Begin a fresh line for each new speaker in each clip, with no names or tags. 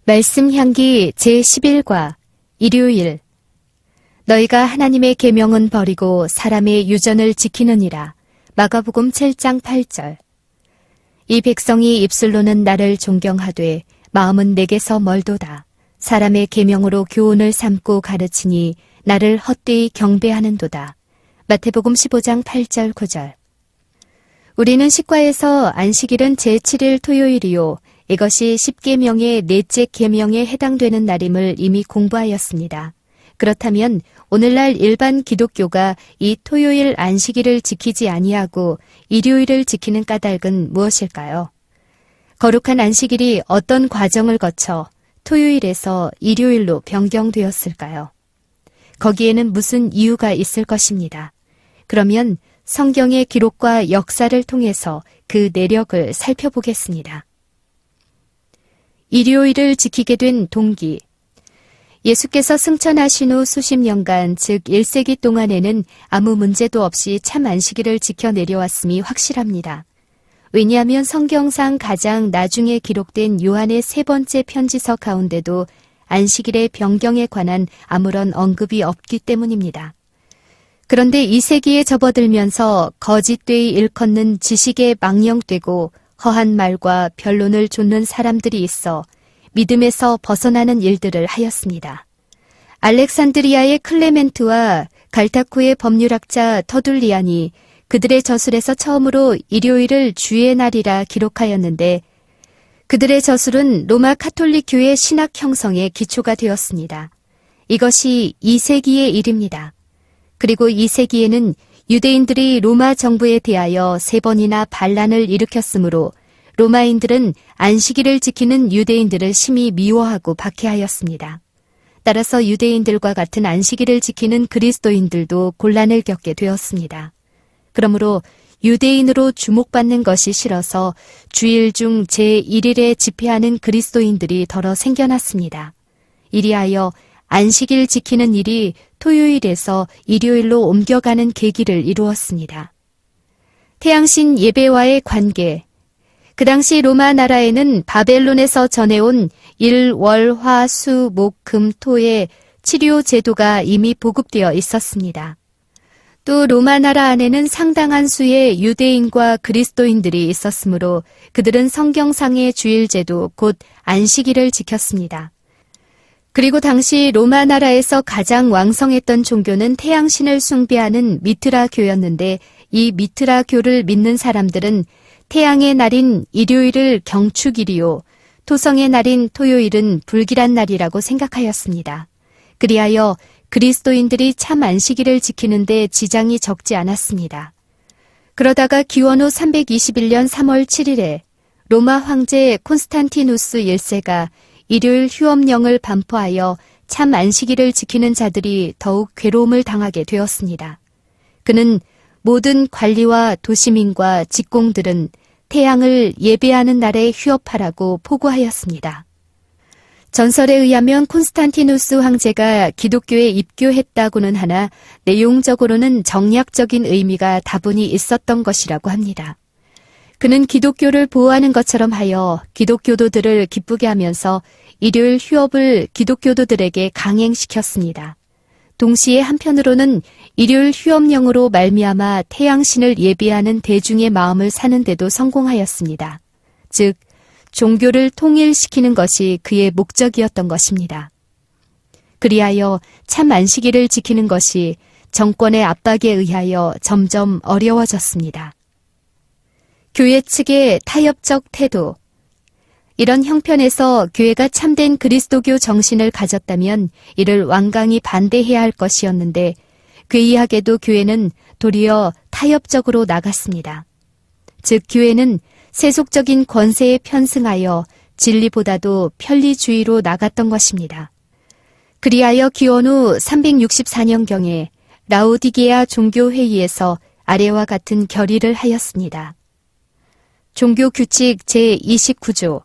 말씀 향기 제11과 일요일. 너희가 하나님의 계명은 버리고 사람의 유전을 지키느니라. 마가복음 7장 8절. 이 백성이 입술로는 나를 존경하되 마음은 내게서 멀도다. 사람의 계명으로 교훈을 삼고 가르치니 나를 헛되이 경배하는도다. 마태복음 15장 8절 9절. 우리는 식과에서 안식일은 제7일 토요일이요, 이것이 10계명의 넷째 계명에 해당되는 날임을 이미 공부하였습니다. 그렇다면 오늘날 일반 기독교가 이 토요일 안식일을 지키지 아니하고 일요일을 지키는 까닭은 무엇일까요? 거룩한 안식일이 어떤 과정을 거쳐 토요일에서 일요일로 변경되었을까요? 거기에는 무슨 이유가 있을 것입니다. 그러면 성경의 기록과 역사를 통해서 그 내력을 살펴보겠습니다. 일요일을 지키게 된 동기. 예수께서 승천하신 후 수십 년간, 즉 1세기 동안에는 아무 문제도 없이 참 안식일을 지켜 내려왔음이 확실합니다. 왜냐하면 성경상 가장 나중에 기록된 요한의 3번째 편지서 가운데도 안식일의 변경에 관한 아무런 언급이 없기 때문입니다. 그런데 2세기에 접어들면서 거짓되이 일컫는 지식에 망령되고 허한 말과 변론을 좇는 사람들이 있어 믿음에서 벗어나는 일들을 하였습니다. 알렉산드리아의 클레멘트와 갈타쿠의 법률학자 터둘리안이 그들의 저술에서 처음으로 일요일을 주의 날이라 기록하였는데, 그들의 저술은 로마 카톨릭 교회 신학 형성의 기초가 되었습니다. 이것이 2세기의 일입니다. 그리고 2세기에는 유대인들이 로마 정부에 대하여 3번이나 반란을 일으켰으므로 로마인들은 안식일을 지키는 유대인들을 심히 미워하고 박해하였습니다. 따라서 유대인들과 같은 안식일을 지키는 그리스도인들도 곤란을 겪게 되었습니다. 그러므로 유대인으로 주목받는 것이 싫어서 주일 중 제1일에 집회하는 그리스도인들이 덜어 생겨났습니다. 이리하여 안식일 지키는 일이 토요일에서 일요일로 옮겨가는 계기를 이루었습니다. 태양신 예배와의 관계. 그 당시 로마 나라에는 바벨론에서 전해온 일, 월, 화, 수, 목, 금, 토의 치료 제도가 이미 보급되어 있었습니다. 또 로마 나라 안에는 상당한 수의 유대인과 그리스도인들이 있었으므로 그들은 성경상의 주일제도 곧 안식일을 지켰습니다. 그리고 당시 로마 나라에서 가장 왕성했던 종교는 태양신을 숭배하는 미트라교였는데, 이 미트라교를 믿는 사람들은 태양의 날인 일요일을 경축일이요, 토성의 날인 토요일은 불길한 날이라고 생각하였습니다. 그리하여 그리스도인들이 참 안식일을 지키는데 지장이 적지 않았습니다. 그러다가 기원 후 321년 3월 7일에 로마 황제 콘스탄티누스 1세가 일요일 휴업령을 반포하여 참 안식일을 지키는 자들이 더욱 괴로움을 당하게 되었습니다. 그는 모든 관리와 도시민과 직공들은 태양을 예배하는 날에 휴업하라고 포고하였습니다. 전설에 의하면 콘스탄티누스 황제가 기독교에 입교했다고는 하나 내용적으로는 정략적인 의미가 다분히 있었던 것이라고 합니다. 그는 기독교를 보호하는 것처럼 하여 기독교도들을 기쁘게 하면서 일요일 휴업을 기독교도들에게 강행시켰습니다. 동시에 한편으로는 일요일 휴업령으로 말미암아 태양신을 예배하는 대중의 마음을 사는 데도 성공하였습니다. 즉, 종교를 통일시키는 것이 그의 목적이었던 것입니다. 그리하여 참 안식일을 지키는 것이 정권의 압박에 의하여 점점 어려워졌습니다. 교회 측의 타협적 태도. 이런 형편에서 교회가 참된 그리스도교 정신을 가졌다면 이를 완강히 반대해야 할 것이었는데, 괴이하게도 교회는 도리어 타협적으로 나갔습니다. 즉, 교회는 세속적인 권세에 편승하여 진리보다도 편리주의로 나갔던 것입니다. 그리하여 기원 후 364년경에 라오디게아 종교회의에서 아래와 같은 결의를 하였습니다. 종교규칙 제29조.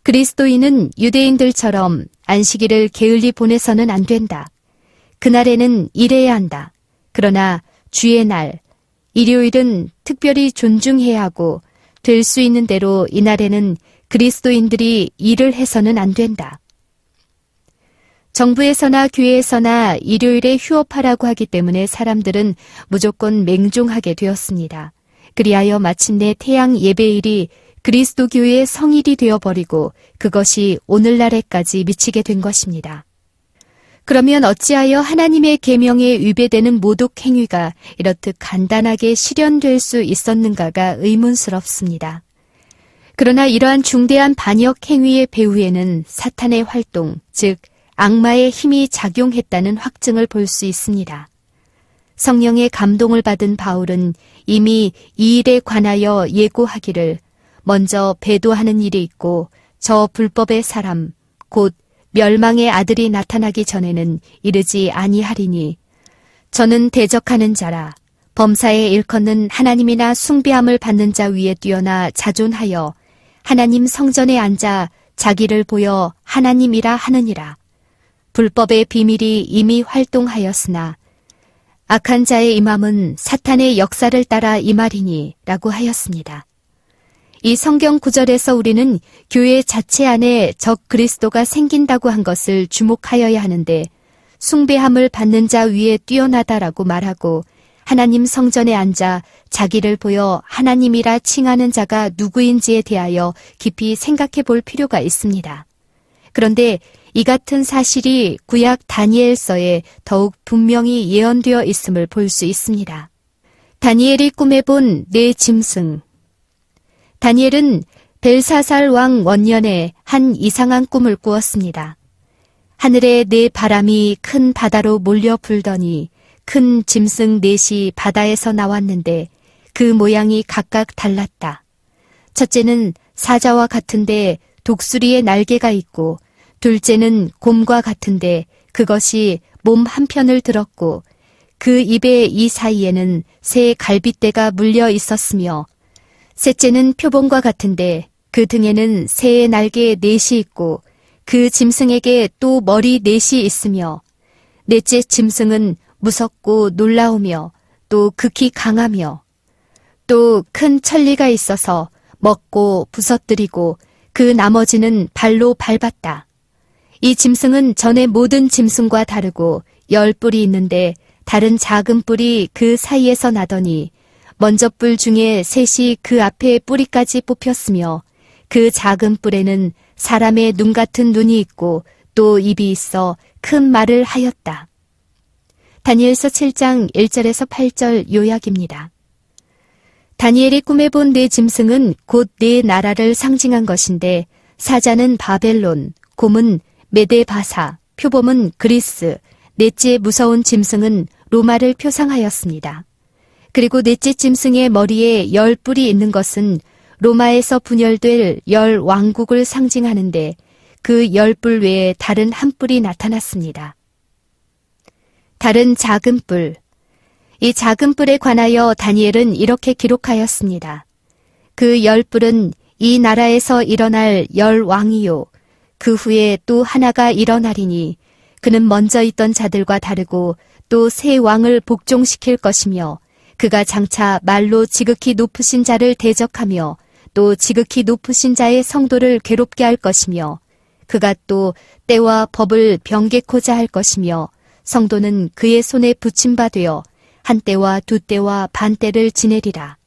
그리스도인은 유대인들처럼 안식일을 게을리 보내서는 안 된다. 그날에는 일해야 한다. 그러나 주의 날, 일요일은 특별히 존중해야 하고 될 수 있는 대로 이날에는 그리스도인들이 일을 해서는 안 된다. 정부에서나 교회에서나 일요일에 휴업하라고 하기 때문에 사람들은 무조건 맹종하게 되었습니다. 그리하여 마침내 태양 예배일이 그리스도 교회의 성일이 되어버리고 그것이 오늘날에까지 미치게 된 것입니다. 그러면 어찌하여 하나님의 계명에 위배되는 모독 행위가 이렇듯 간단하게 실현될 수 있었는가가 의문스럽습니다. 그러나 이러한 중대한 반역 행위의 배후에는 사탄의 활동, 즉 악마의 힘이 작용했다는 확증을 볼 수 있습니다. 성령의 감동을 받은 바울은 이미 이 일에 관하여 예고하기를 먼저 배도하는 일이 있고 저 불법의 사람 곧 멸망의 아들이 나타나기 전에는 이르지 아니하리니 저는 대적하는 자라 범사에 일컫는 하나님이나 숭배함을 받는 자 위에 뛰어나 자존하여 하나님 성전에 앉아 자기를 보여 하나님이라 하느니라. 불법의 비밀이 이미 활동하였으나 악한 자의 임함은 사탄의 역사를 따라 임하리니 라고 하였습니다. 이 성경 구절에서 우리는 교회 자체 안에 적 그리스도가 생긴다고 한 것을 주목하여야 하는데 숭배함을 받는 자 위에 뛰어나다라고 말하고 하나님 성전에 앉아 자기를 보여 하나님이라 칭하는 자가 누구인지에 대하여 깊이 생각해 볼 필요가 있습니다. 그런데 이 같은 사실이 구약 다니엘서에 더욱 분명히 예언되어 있음을 볼 수 있습니다. 다니엘이 꿈에 본 네 짐승. 다니엘은 벨사살 왕 원년에 한 이상한 꿈을 꾸었습니다. 하늘에 네 바람이 큰 바다로 몰려 불더니 큰 짐승 넷이 바다에서 나왔는데 그 모양이 각각 달랐다. 첫째는 사자와 같은데 독수리의 날개가 있고 둘째는 곰과 같은데 그것이 몸 한편을 들었고 그 입의 이 사이에는 새 갈빗대가 물려 있었으며 셋째는 표범과 같은데 그 등에는 새의 날개 넷이 있고 그 짐승에게 또 머리 넷이 있으며 넷째 짐승은 무섭고 놀라우며 또 극히 강하며 또 큰 천리가 있어서 먹고 부서뜨리고 그 나머지는 발로 밟았다. 이 짐승은 전의 모든 짐승과 다르고 10뿔이 있는데 다른 작은 뿔이 그 사이에서 나더니 먼저 뿔 중에 셋이 그 앞에 뿌리까지 뽑혔으며 그 작은 뿔에는 사람의 눈 같은 눈이 있고 또 입이 있어 큰 말을 하였다. 다니엘서 7장 1절에서 8절 요약입니다. 다니엘이 꿈에 본 네 짐승은 곧 네 나라를 상징한 것인데 사자는 바벨론, 곰은 메데바사, 표범은 그리스, 넷째 무서운 짐승은 로마를 표상하였습니다. 그리고 넷째 짐승의 머리에 10뿔이 있는 것은 로마에서 분열될 10 왕국을 상징하는데 그 10뿔 외에 다른 한 뿔이 나타났습니다. 다른 작은 뿔. 이 작은 뿔에 관하여 다니엘은 이렇게 기록하였습니다. 그 10뿔은 이 나라에서 일어날 10 왕이요. 그 후에 또 하나가 일어나리니 그는 먼저 있던 자들과 다르고 또 새 왕을 복종시킬 것이며 그가 장차 말로 지극히 높으신 자를 대적하며 또 지극히 높으신 자의 성도를 괴롭게 할 것이며 그가 또 때와 법을 변개코자 할 것이며 성도는 그의 손에 붙임 바 되어 한 때와 두 때와 반 때를 지내리라.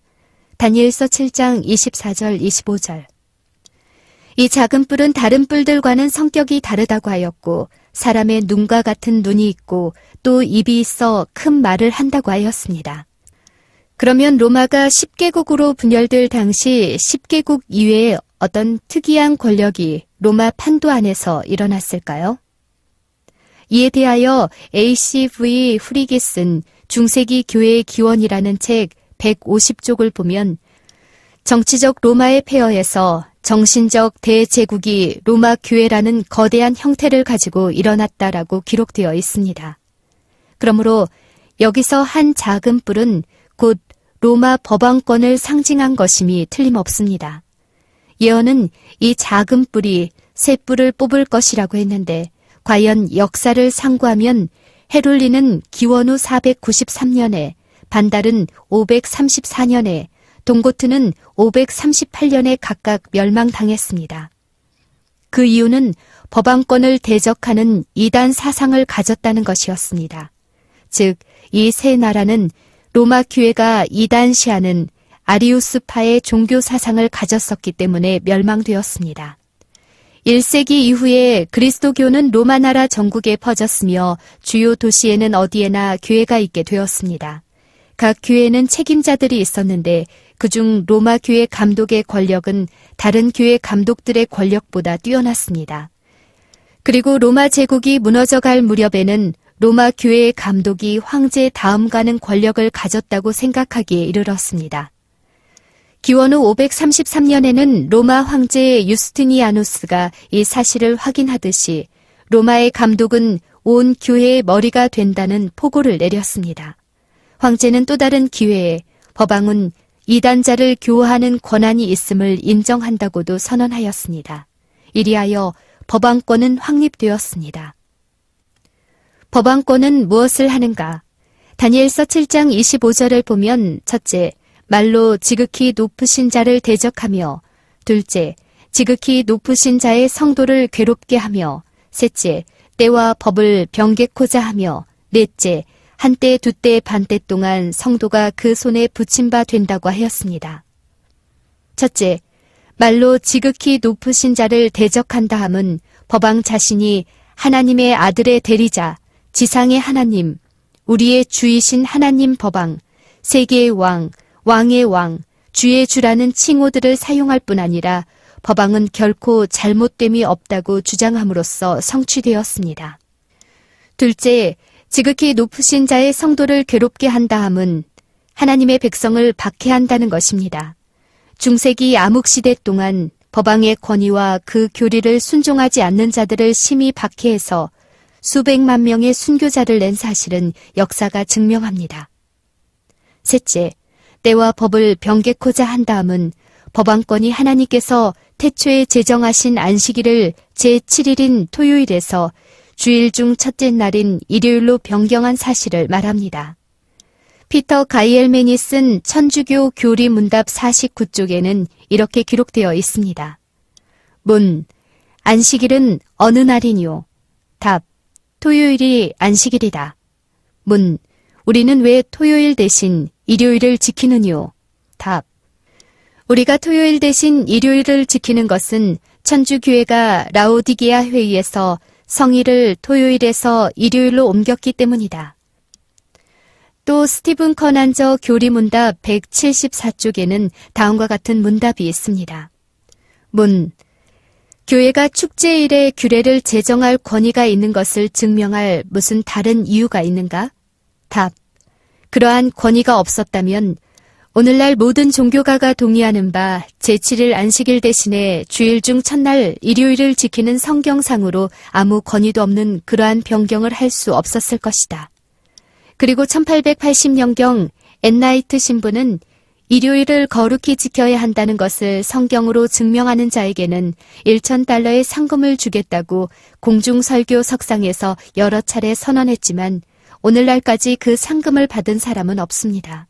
다니엘서 7장 24절 25절. 이 작은 뿔은 다른 뿔들과는 성격이 다르다고 하였고 사람의 눈과 같은 눈이 있고 또 입이 있어 큰 말을 한다고 하였습니다. 그러면 로마가 10개국으로 분열될 당시 10개국 이외에 어떤 특이한 권력이 로마 판도 안에서 일어났을까요? 이에 대하여 A.C.V. 후리기 쓴 중세기 교회의 기원이라는 책 150쪽을 보면 정치적 로마의 폐허에서 정신적 대제국이 로마 교회라는 거대한 형태를 가지고 일어났다라고 기록되어 있습니다. 그러므로 여기서 한 작은 뿔은 곧 로마 법왕권을 상징한 것임이 틀림없습니다. 예언은 이 작은 뿔이 새 뿔을 뽑을 것이라고 했는데 과연 역사를 상고하면 헤롤리는 기원 후 493년에, 반달은 534년에, 동고트는 538년에 각각 멸망당했습니다. 그 이유는 법왕권을 대적하는 이단 사상을 가졌다는 것이었습니다. 즉, 이 세 나라는 로마 교회가 이단시하는 아리우스파의 종교 사상을 가졌었기 때문에 멸망되었습니다. 1세기 이후에 그리스도교는 로마 나라 전국에 퍼졌으며 주요 도시에는 어디에나 교회가 있게 되었습니다. 각 교회에는 책임자들이 있었는데 그중 로마 교회 감독의 권력은 다른 교회 감독들의 권력보다 뛰어났습니다. 그리고 로마 제국이 무너져갈 무렵에는 로마 교회의 감독이 황제 다음가는 권력을 가졌다고 생각하기에 이르렀습니다. 기원 후 533년에는 로마 황제 유스티니아누스가 이 사실을 확인하듯이 로마의 감독은 온 교회의 머리가 된다는 포고를 내렸습니다. 황제는 또 다른 기회에 법왕은 이단자를 교화하는 권한이 있음을 인정한다고도 선언하였습니다. 이리하여 법왕권은 확립되었습니다. 법왕권은 무엇을 하는가? 다니엘서 7장 25절을 보면 첫째, 말로 지극히 높으신 자를 대적하며 둘째, 지극히 높으신 자의 성도를 괴롭게 하며 셋째, 때와 법을 변개코자 하며 넷째, 한때 두때 반때 동안 성도가 그 손에 붙임 바 된다고 하였습니다. 첫째, 말로 지극히 높으신 자를 대적한다 함은 법왕 자신이 하나님의 아들의 대리자, 지상의 하나님, 우리의 주이신 하나님 법왕, 세계의 왕, 왕의 왕, 주의 주라는 칭호들을 사용할 뿐 아니라 법왕은 결코 잘못됨이 없다고 주장함으로써 성취되었습니다. 둘째, 지극히 높으신 자의 성도를 괴롭게 한다 함은 하나님의 백성을 박해한다는 것입니다. 중세기 암흑시대 동안 법왕의 권위와 그 교리를 순종하지 않는 자들을 심히 박해해서 수백만 명의 순교자를 낸 사실은 역사가 증명합니다. 셋째, 때와 법을 변개코자 한다 함은 법왕권이 하나님께서 태초에 제정하신 안식일을 제7일인 토요일에서 주일 중 첫째 날인 일요일로 변경한 사실을 말합니다. 피터 가이엘맨이 쓴 천주교 교리 문답 49쪽에는 이렇게 기록되어 있습니다. 문, 안식일은 어느 날이뇨? 답, 토요일이 안식일이다. 문, 우리는 왜 토요일 대신 일요일을 지키느뇨? 답, 우리가 토요일 대신 일요일을 지키는 것은 천주교회가 라오디게아 회의에서 성일을 토요일에서 일요일로 옮겼기 때문이다. 또 스티븐 커난저 교리문답 174쪽에는 다음과 같은 문답이 있습니다. 문, 교회가 축제일에 규례를 제정할 권위가 있는 것을 증명할 무슨 다른 이유가 있는가? 답, 그러한 권위가 없었다면 오늘날 모든 종교가가 동의하는 바 제7일 안식일 대신에 주일 중 첫날 일요일을 지키는 성경상으로 아무 권위도 없는 그러한 변경을 할 수 없었을 것이다. 그리고 1880년경 엔나이트 신부는 일요일을 거룩히 지켜야 한다는 것을 성경으로 증명하는 자에게는 1,000달러의 상금을 주겠다고 공중설교 석상에서 여러 차례 선언했지만 오늘날까지 그 상금을 받은 사람은 없습니다.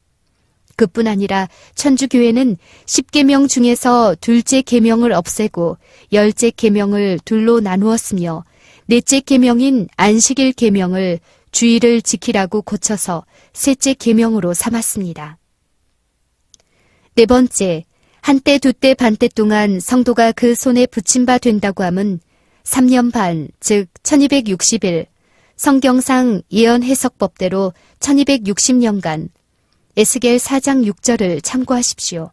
그뿐 아니라 천주교회는 10계명 중에서 둘째 계명을 없애고 열째 계명을 둘로 나누었으며 넷째 계명인 안식일 계명을 주일을 지키라고 고쳐서 셋째 계명으로 삼았습니다. 네 번째, 한때 두때 반때 동안 성도가 그 손에 붙임 바 된다고 함은 3년 반, 즉 1260일, 성경상 예언 해석법대로 1260년간 에스겔 4장 6절을 참고하십시오.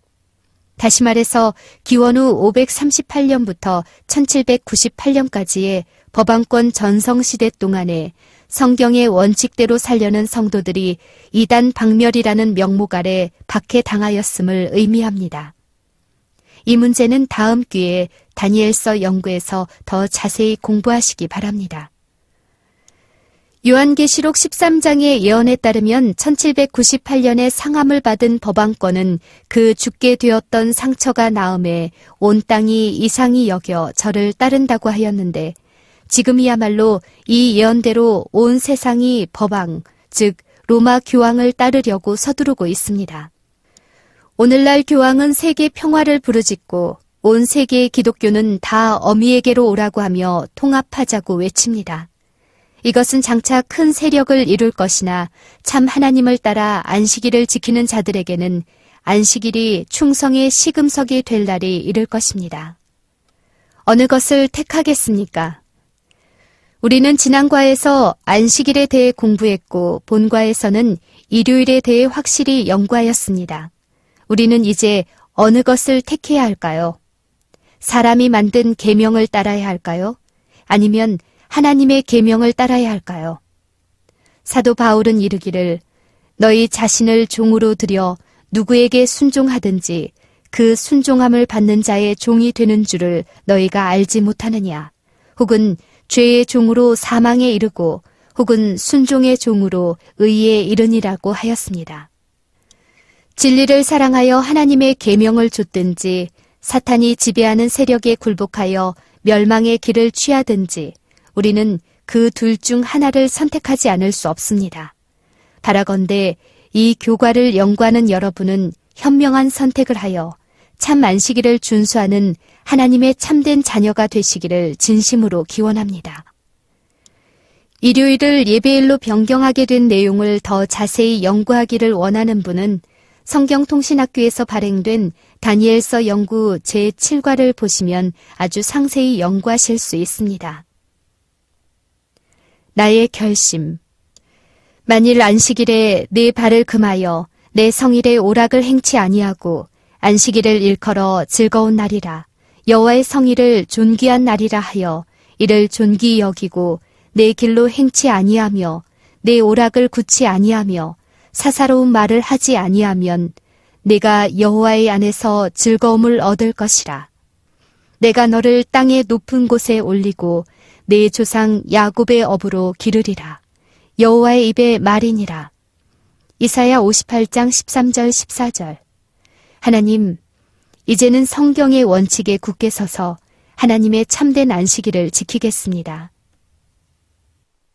다시 말해서 기원 후 538년부터 1798년까지의 법왕권 전성시대 동안에 성경의 원칙대로 살려는 성도들이 이단 박멸이라는 명목 아래 박해당하였음을 의미합니다. 이 문제는 다음 기회에 다니엘서 연구에서 더 자세히 공부하시기 바랍니다. 요한계시록 13장의 예언에 따르면 1798년에 상함을 받은 법왕권은 그 죽게 되었던 상처가 나음에 온 땅이 이상히 여겨 저를 따른다고 하였는데 지금이야말로 이 예언대로 온 세상이 법왕, 즉 로마 교황을 따르려고 서두르고 있습니다. 오늘날 교황은 세계 평화를 부르짖고 온 세계의 기독교는 다 어미에게로 오라고 하며 통합하자고 외칩니다. 이것은 장차 큰 세력을 이룰 것이나 참 하나님을 따라 안식일을 지키는 자들에게는 안식일이 충성의 시금석이 될 날이 이를 것입니다. 어느 것을 택하겠습니까? 우리는 지난 과에서 안식일에 대해 공부했고 본 과에서는 일요일에 대해 확실히 연구하였습니다. 우리는 이제 어느 것을 택해야 할까요? 사람이 만든 계명을 따라야 할까요? 아니면 하나님의 계명을 따라야 할까요? 사도 바울은 이르기를 너희 자신을 종으로 들여 누구에게 순종하든지 그 순종함을 받는 자의 종이 되는 줄을 너희가 알지 못하느냐? 혹은 죄의 종으로 사망에 이르고 혹은 순종의 종으로 의에 이르니라고 하였습니다. 진리를 사랑하여 하나님의 계명을 좇든지 사탄이 지배하는 세력에 굴복하여 멸망의 길을 취하든지 우리는 그 둘 중 하나를 선택하지 않을 수 없습니다. 바라건대 이 교과를 연구하는 여러분은 현명한 선택을 하여 참 안식일을 준수하는 하나님의 참된 자녀가 되시기를 진심으로 기원합니다. 일요일을 예배일로 변경하게 된 내용을 더 자세히 연구하기를 원하는 분은 성경통신학교에서 발행된 다니엘서 연구 제7과를 보시면 아주 상세히 연구하실 수 있습니다. 나의 결심. 만일 안식일에 내 발을 금하여 내 성일에 오락을 행치 아니하고 안식일을 일컬어 즐거운 날이라 여호와의 성일을 존귀한 날이라 하여 이를 존귀히 여기고 내 길로 행치 아니하며 내 오락을 굳지 아니하며 사사로운 말을 하지 아니하면 내가 여호와의 안에서 즐거움을 얻을 것이라. 내가 너를 땅의 높은 곳에 올리고 내 조상 야곱의 업으로 기르리라. 여호와의 입의 말이니라. 이사야 58장 13절 14절. 하나님, 이제는 성경의 원칙에 굳게 서서 하나님의 참된 안식일을 지키겠습니다.